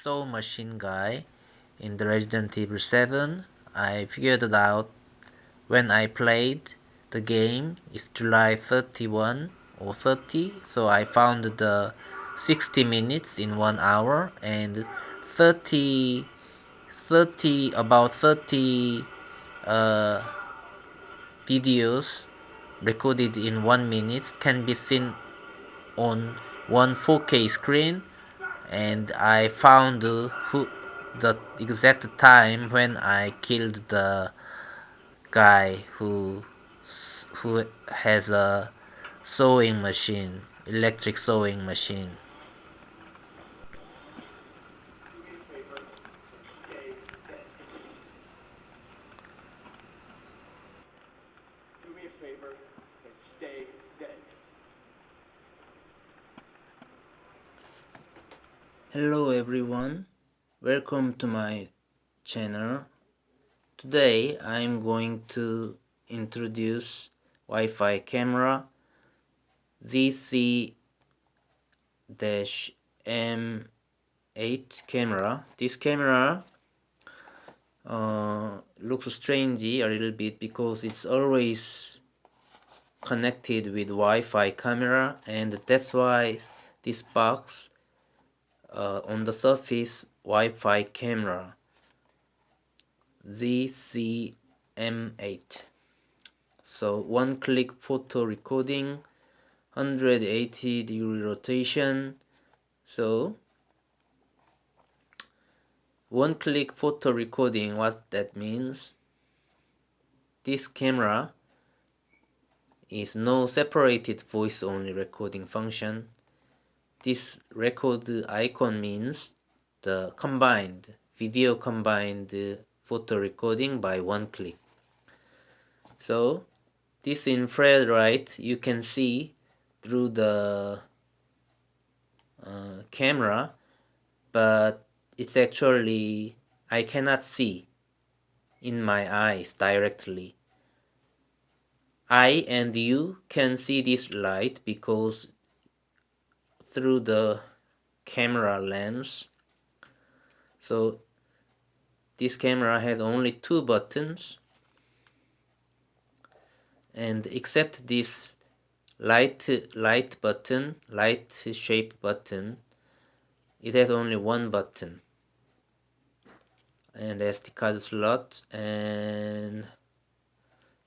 Soul Machine guy in the Resident Evil 7. I figured it out when I played the game. It's July 31 or 30, so I found the 60 minutes in 1 hour and 30 about 30 uh, videos recorded in 1 minute can be seen on one 4K screen, and I found the exact time when I killed the guy who has a sewing machine, electric sewing machine. Hello everyone, welcome to my channel. Today I'm going to introduce Wi-Fi camera ZC-M8 camera. This camera looks strange a little bit because it's always connected with Wi-Fi camera, and that's why this box on the surface Wi-Fi camera ZC-M8. So one click photo recording, 180-degree rotation. So one click photo recording, what that means, this camera is no separated voice only recording function. This record icon means the combined video combined photo recording by one click. So this infrared light you can see through the camera, but it's actually I cannot see in my eyes directly. I and you can see this light because through the camera lens. So this camera has only two buttons, and except this light button, light shape button, it has only one button, and SD card slot, and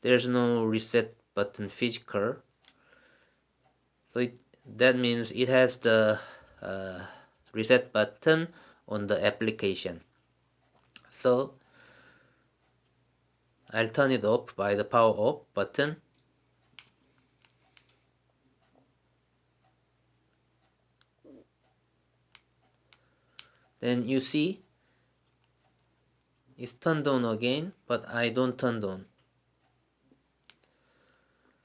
there's no reset button physical. So that means it has the reset button on the application. So I'll turn it off by the power off button. Then you see it's turned on again, but I don't turn on.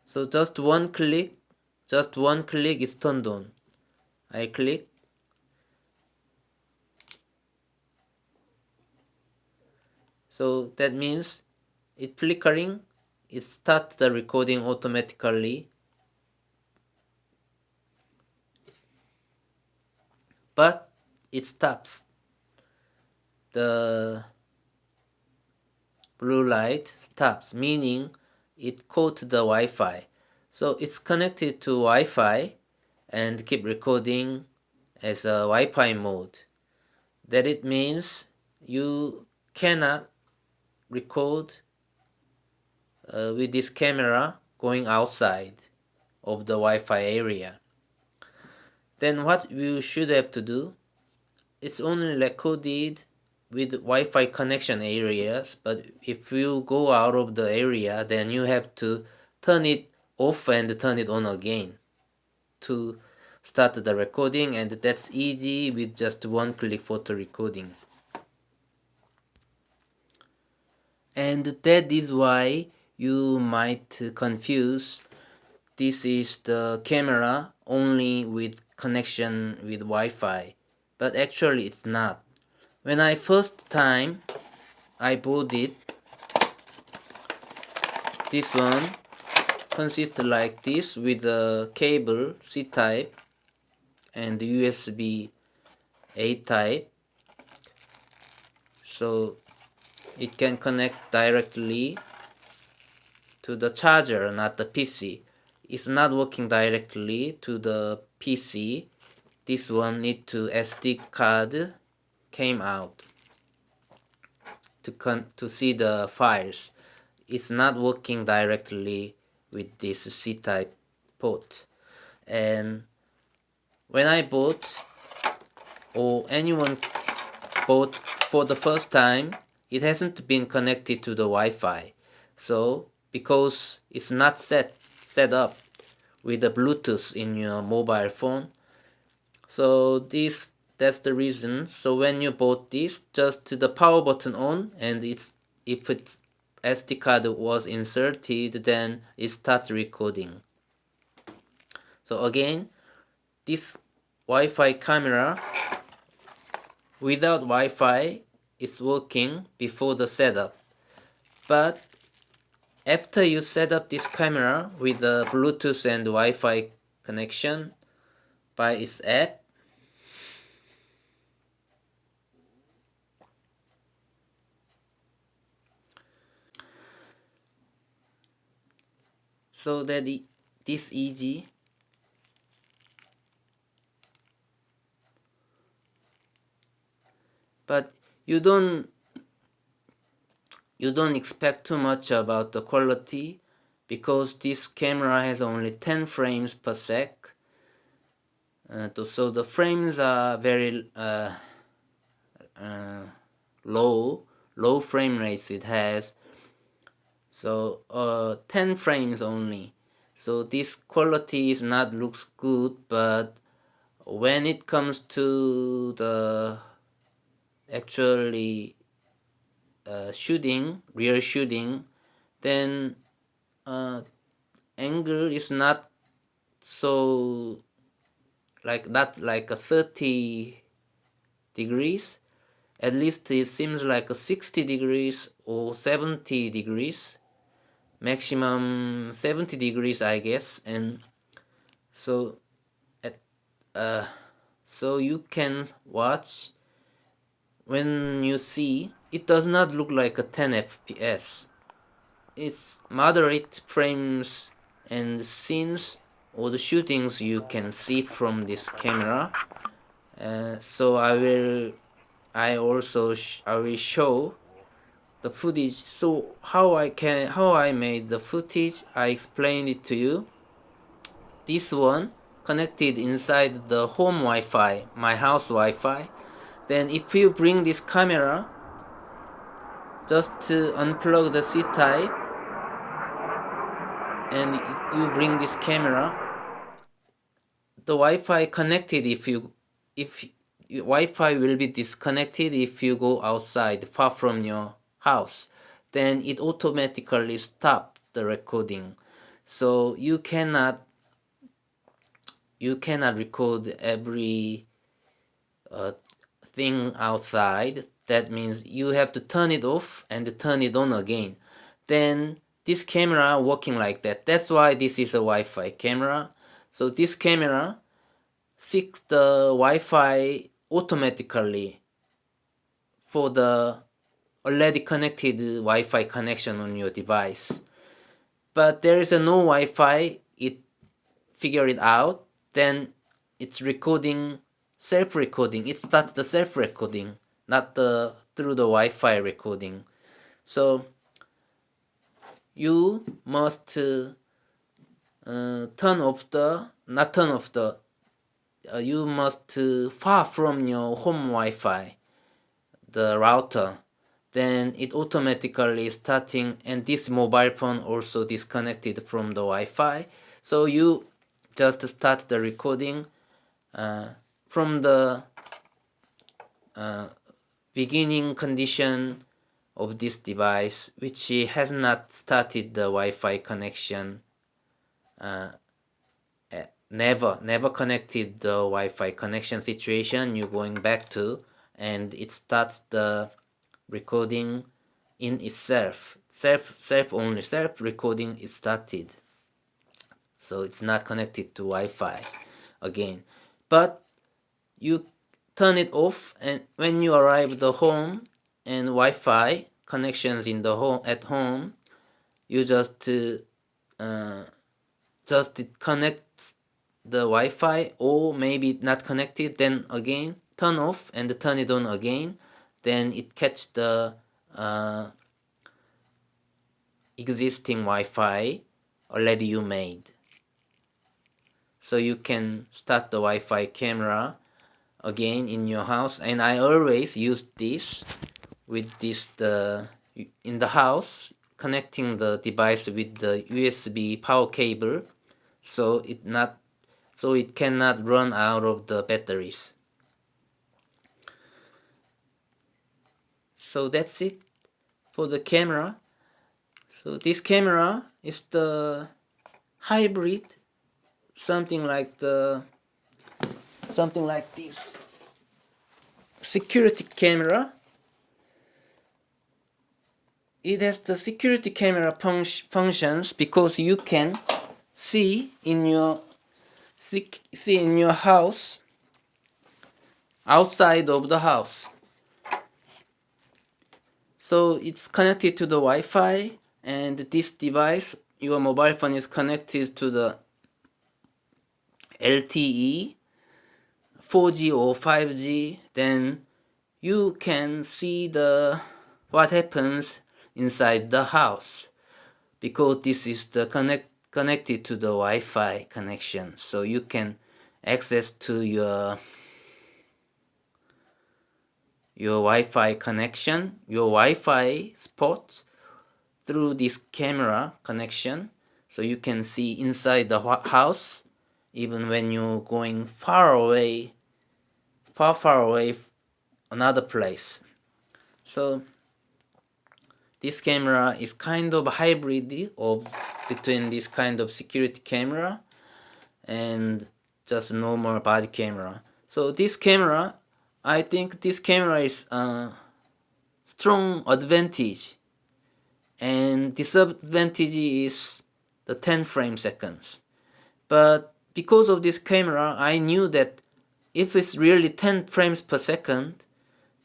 So just one click is turned on. I click. So that means it flickering, it starts the recording automatically. But it stops. The blue light stops, meaning it caught the Wi-Fi. So it's connected to Wi-Fi and keep recording as a Wi-Fi mode. That it means you cannot record with this camera going outside of the Wi-Fi area. Then what you should have to do, it's only recorded with Wi-Fi connection areas, but if you go out of the area, then you have to turn it off and turn it on again to start the recording, and that's easy with just one click photo recording. And that is why you might confuse this is the camera only with connection with Wi-Fi, but actually it's not. When I first time I bought it, this one consists like this with a cable C type and USB A type, so it can connect directly to the charger, not the PC. It's not working directly to the PC. This one need to SD card came out to see the files. It's not working directly with this C-type port. And when I bought, or anyone bought for the first time, it hasn't been connected to the Wi-Fi. So because it's not set up with the Bluetooth in your mobile phone, so that's the reason. So when you bought this, just the power button on, and if its SD card was inserted, then it starts recording. So again, this Wi-Fi camera without Wi-Fi is working before the setup, but after you set up this camera with the Bluetooth and Wi-Fi connection by its app, so that this easy. But you don't expect too much about the quality, because this camera has only 10 frames per sec. So the frames are very low frame rates it has. So 10 frames only. So this quality is not looks good, but when it comes to the actually real shooting, then angle is not so not like a 30 degrees. At least it seems like a 60 degrees or 70 degrees, maximum 70 degrees, I guess. And so so you can watch, when you see, it does not look like a 10 FPS. It's moderate frames and scenes or the shootings you can see from this camera. So I will show the footage. So how I made the footage, I explained it to you. This one connected inside the home Wi-Fi, my house Wi-Fi. Then if you bring this camera, just to unplug the C-type, and you bring this camera, the Wi-Fi connected. If Wi-Fi will be disconnected if you go outside far from your house, then it automatically stop the recording. So you cannot record every thing outside. That means you have to turn it off and turn it on again. Then this camera working like that. That's why this is a Wi-Fi camera. So this camera seeks the Wi-Fi automatically for the already connected Wi-Fi connection on your device. But there is a no Wi-Fi, it figure it out, then it's recording, self-recording. It starts the self-recording, not through the Wi-Fi recording. So you must you must far from your home Wi-Fi, the router. Then it automatically starting, and this mobile phone also disconnected from the Wi-Fi. So you just start the recording from the beginning condition of this device, which has not started the Wi-Fi connection, never connected the Wi-Fi connection situation you're going back to, and it starts the recording in itself. Self recording is started. So it's not connected to Wi-Fi again. But you turn it off, and when you arrive at the home and Wi-Fi connections in the home at home, you just connect the Wi-Fi, or maybe not connected, then again turn off and turn it on again, then it catch the existing Wi-Fi already you made. So you can start the Wi-Fi camera again in your house, and I always use this with this in the house, connecting the device with the USB power cable, so it cannot run out of the batteries. So that's it for the camera. So this camera is the hybrid, something like this security camera. It has the security camera functions because you can see in your house, outside of the house. So it's connected to the Wi-Fi, and this device, your mobile phone, is connected to the LTE 4G or 5G. Then you can see what happens inside the house, because this is the connected to the Wi-Fi connection. So you can access to your Wi-Fi connection, your Wi-Fi spots through this camera connection. So you can see inside the house, even when you're going far away another place. So this camera is kind of a hybrid between this kind of security camera and just normal body camera. So this camera, I think this camera is a strong advantage, and disadvantage is the 10 frame seconds. But because of this camera, I knew that if it's really 10 frames per second,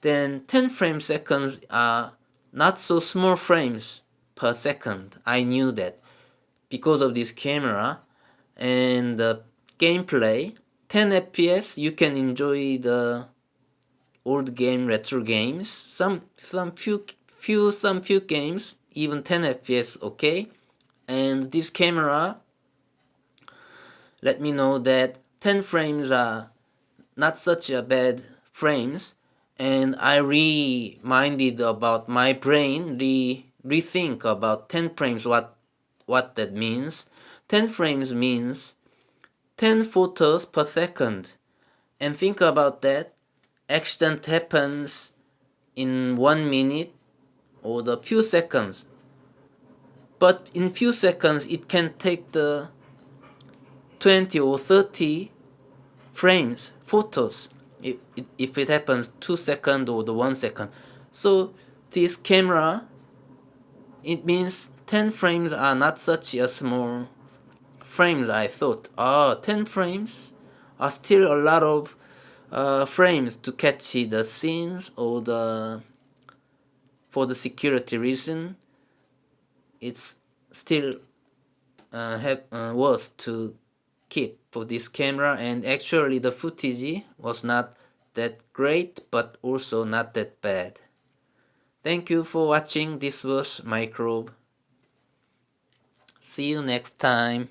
then 10 frame seconds are not so small frames per second. I knew that because of this camera. And the gameplay, 10 FPS, you can enjoy the old game, retro games. Some few games, even 10 FPS, okay. And this camera let me know that 10 frames are not such a bad frames, and I reminded about my brain, rethink about 10 frames, what that means. 10 frames means 10 photos per second, and think about that. Accident happens in 1 minute or the few seconds, but in few seconds it can take the 20 or 30 frames, photos, if it happens 2 seconds or the 1 second. So this camera, it means 10 frames are not such a small frames. I thought, 10 frames are still a lot of frames to catch the scenes, or for the security reason, it's still worth to keep for this camera. And actually the footage was not that great, but also not that bad. Thank you for watching. This was Microbe. See you next time.